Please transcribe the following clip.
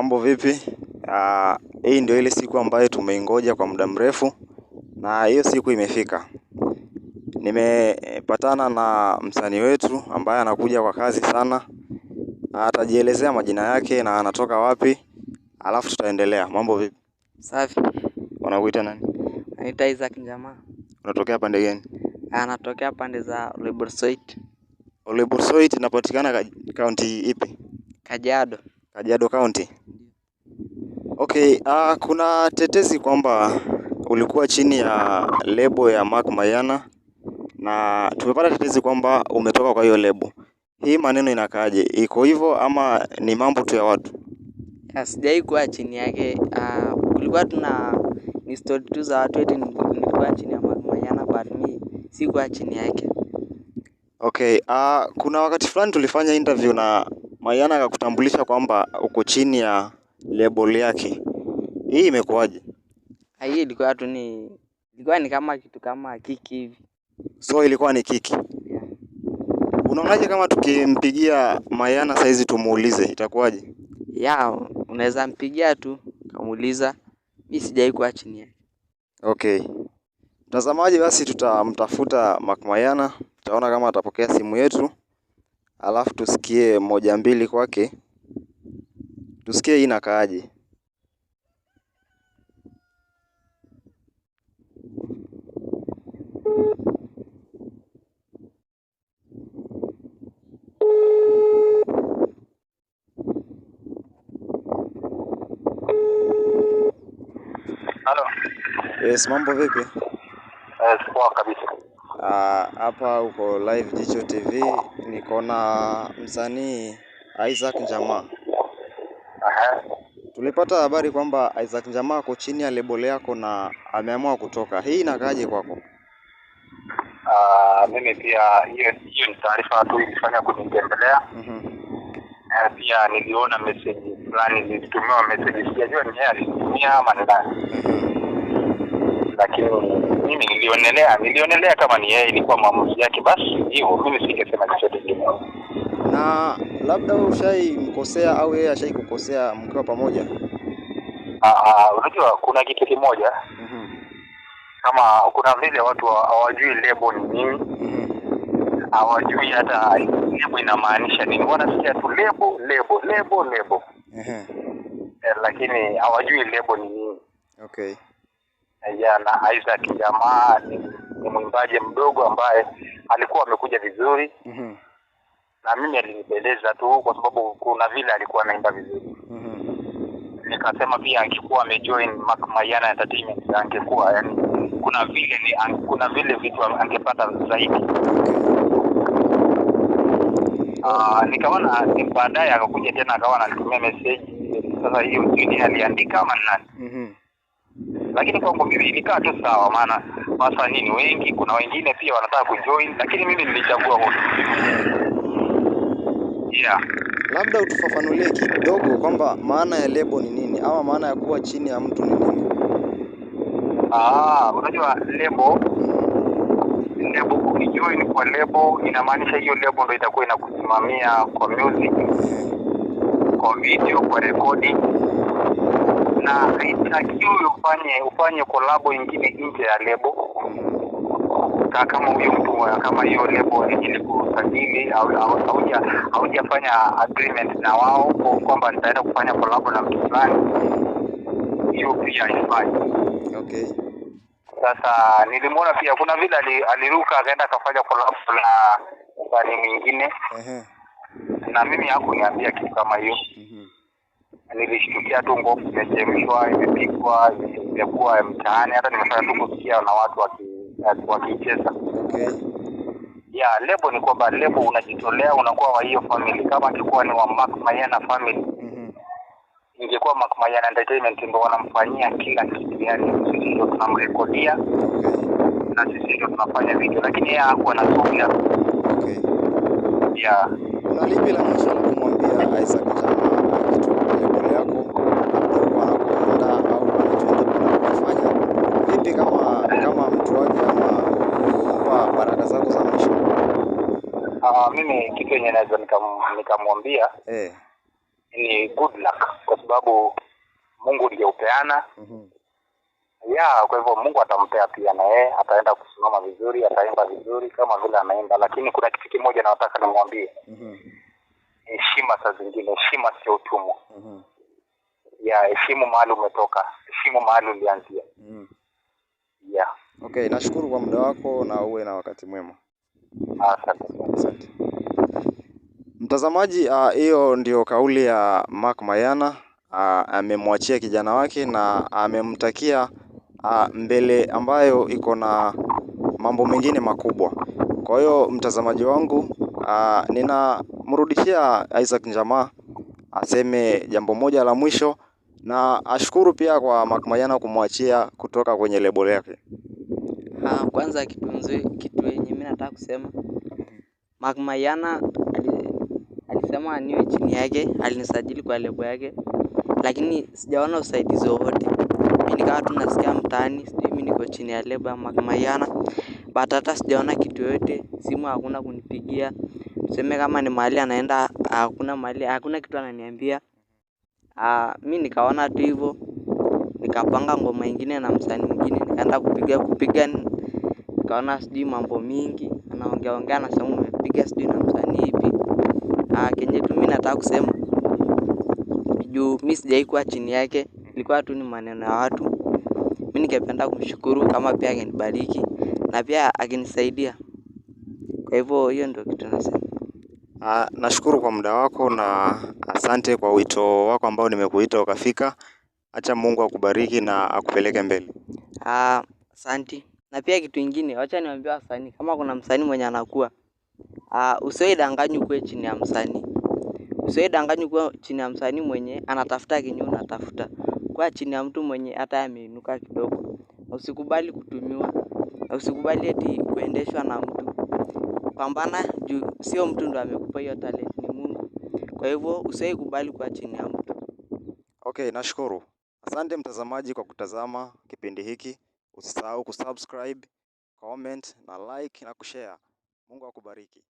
Mambo vipi? Hii ndio ile siku ambayo tumeingoja kwa muda mrefu na hiyo siku imefika. Nimepatana na msanii wetu ambaye anakuja kwa kazi sana. Atajielezea majina yake na anatoka wapi. Alafu tutaendelea. Mambo vipi? Safi. Wanakuita nani? Anaitwa Isaac Njama. Unatokea pande gani? Anatokea pande za Leborsoit. Leborsoit inapatikana county ipi? Kajiado. Kajiado County. Okay, kuna tetesi kwamba ulikuwa chini ya lebo ya maiyan na tumepata tetesi kwamba umetoka kwa hiyo lebo. Hii maneno inakaaje? Iko hivyo ama ni mambo tu ya watu? Sijai kuwa chini yake. Kulikuwa ni story tu za watu eti nilikuwa chini ya maiyan but mimi sikuwa chini yake. Okay, kuna wakati fulani tulifanya interview na maiyan akakutambulisha kwamba uko chini ya label yake. Hii imekuwaje? Hii ilikuwa ni kama kitu kama kiki hivi. So ilikuwa ni kiki. Yeah. Unaonaje kama tukimpigia maiyan saizi tumuulize itakuwaje? Yeah, unaweza mpigia tu kamuuliza. Mimi sijai kuwa chini yake. Okay. Mtazamaji, basi tutamtafuta maiyan, tutaona kama atapokea simu yetu. Alafu tusikie moja mbili kwake. Tusikie hii inakaaje. Halo. Yes, mambo vipi? Poa kabisa. Hapa uko live Jicho TV, niko na msanii Isaac Njama. Tulipata habari kwamba Isaac Njama ako chini ya label yako na ameamua kutoka. Hii inakaaje kwako? Mimi pia hiyo ni taarifa tu ilifanya kunitembelea. Pia niliona message fulani, nilitumiwa message, sijajua ni yeye alitumia ama ni nani. Lakini mimi nilionelea kama ni yeye, ilikuwa maamuzi yake, basi hivyo mimi singesema chochote kingine. Na labda wewe ushaimkosea au yeye ashaikukosea mkiwa pamoja? Unajua kuna kitu kimoja. Kama kuna vile watu hawajui label ni nini. Hawajui hata lebo inamaanisha nini. Wanasikia tu lebo. Lakini hawajui lebo ni nini. Okay. Na Isaac Njama ni mwimbaji mdogo ambaye alikuwa amekuja vizuri. Na mimi alinipendeza tu kwa sababu kuna vile alikuwa anaimba vizuri. Nikasema pia angekuwa amejoin maiyan Entertainment angekuwa yani kuna vile vitu angepata zaidi. Nikaona baadaye akakuja tena akawa ananitumia message. Sasa hiyo nini aliandika ama nani? Lakini kwangu mimi ilikaa tu sawa, maana wasanii wengi, kuna wengine pia wanataka kujoin, lakini mimi nilichagua huyo. Yeah. Labda utufafanulie kidogo kwamba maana ya label ni nini ama maana ya kuwa chini ya mtu ni nini? Unajua label ukijoin kwa label inamaanisha hiyo label ndio itakuwa inakusimamia kwa music, kwa video, kwa recording. Na haitakiwi ufanye collab nyingine nje ya label. Kama huyo mtu kama hiyo label ilikusajili au haujafanya agreement na wao kwamba nitaenda kufanya collab na mtu fulani, hiyo pia haifai. Okay. Sasa nilimwona pia kuna vile aliruka akaenda akafanya collab na msanii mwingine. Na mimi hakuniambia kitu kama hiyo. Nilishtukia tu ngoma imechemshwa, imepikwa, imekuwa mtaani, hata nimefanya tu kusikia na watu wakicheza. Okay. Yeah, lebo ni kwamba lebo unajitolea, unakuwa wa hiyo family. Kama angekuwa ni wa maiyan family, ingekuwa maiyan Entertainment ndio wanamfanyia kila kitu, yani sisi ndio tunamrekodia na sisi ndio tunafanya video, lakini yeye hakuwa anasogea. Okay. Yeah. Una lipi la mwisho la kumwambia Isaac Njama akitoka kwa label yako, labda anakuandaa au anachoenda kufanya? Vipi kama mtu wake ama kumpa baraka zako za mwisho? Mimi kitu yenye naweza nikamwambia ni good luck, kwa sababu Mungu ndiye upeana. Kwa hivyo Mungu atampea pia, na yeye ataenda kusimama vizuri, ataimba vizuri kama vile anaimba. Lakini kuna kitu kimoja nataka nimwambie. Heshima saa zingine, heshima sio utumwa. Heshimu mahali umetoka, heshimu mahali ulianzia. Okay, nashukuru kwa muda wako na uwe na wakati mwema. Asante. Mtazamaji, hiyo ndio kauli ya Mark Mayana. Amemwachia kijana wake na amemtakia mbele ambayo iko na mambo mengine makubwa. Kwa hiyo mtazamaji wangu, ninamrudishia Isaac Njama aseme jambo moja la mwisho, na ashukuru pia kwa Mark Mayana kumwachia kutoka kwenye lebo yake. Kwanza kitu yenye mimi nataka kusema, Mark Mayana alisema niwe chini yake, alinisajili kwa lebo yake, lakini sijaona usaidizi wowote. Mimi nikawa tu nasikia mtaani, sijui mimi niko chini ya lebo ya Mark Mayana, but hata sijaona kitu yote. Simu hakuna kunipigia, tuseme kama ni mahali anaenda, hakuna kitu ananiambia. Mimi nikaona tu hivyo, nikapanga ngoma nyingine na msanii mwingine, nikaenda kupiga nikaona sijui mambo mingi, anaongea anasema umepiga sijui na msanii ipi. Kenye tu mimi nataka kusema, juu mimi sijaikuwa chini yake, ilikuwa tu ni maneno ya watu. Mimi ningependa kumshukuru kama pia angenibariki na pia aginisaidia. Kwa hivyo hiyo ndio kitu nasema. Nashukuru kwa muda wako na asante kwa wito wako ambao nimekuita ukafika. Acha Mungu akubariki na akupeleke mbele. Asante. Na pia kitu kingine, acha niwaambie wasanii, kama kuna msanii mwenye anakuwa, usiwaidanganywe kuwe chini ya msanii. Usiwaidanganywe kuwa chini ya msanii mwenye anatafuta kenye unatafuta. Kuwa chini ya mtu mwenye hata ameinuka kidogo. Usikubali kutumiwa. Usikubali eti kuendeshwa na mtu. Pambana juu sio mtu ndo amekupa hiyo talent, ni Mungu. Kwa hivyo usiwaikubali kuwa chini ya mtu. Okay, nashukuru. Asante mtazamaji kwa kutazama kipindi hiki. Usisahau kusubscribe, comment na like na kushare. Mungu akubariki.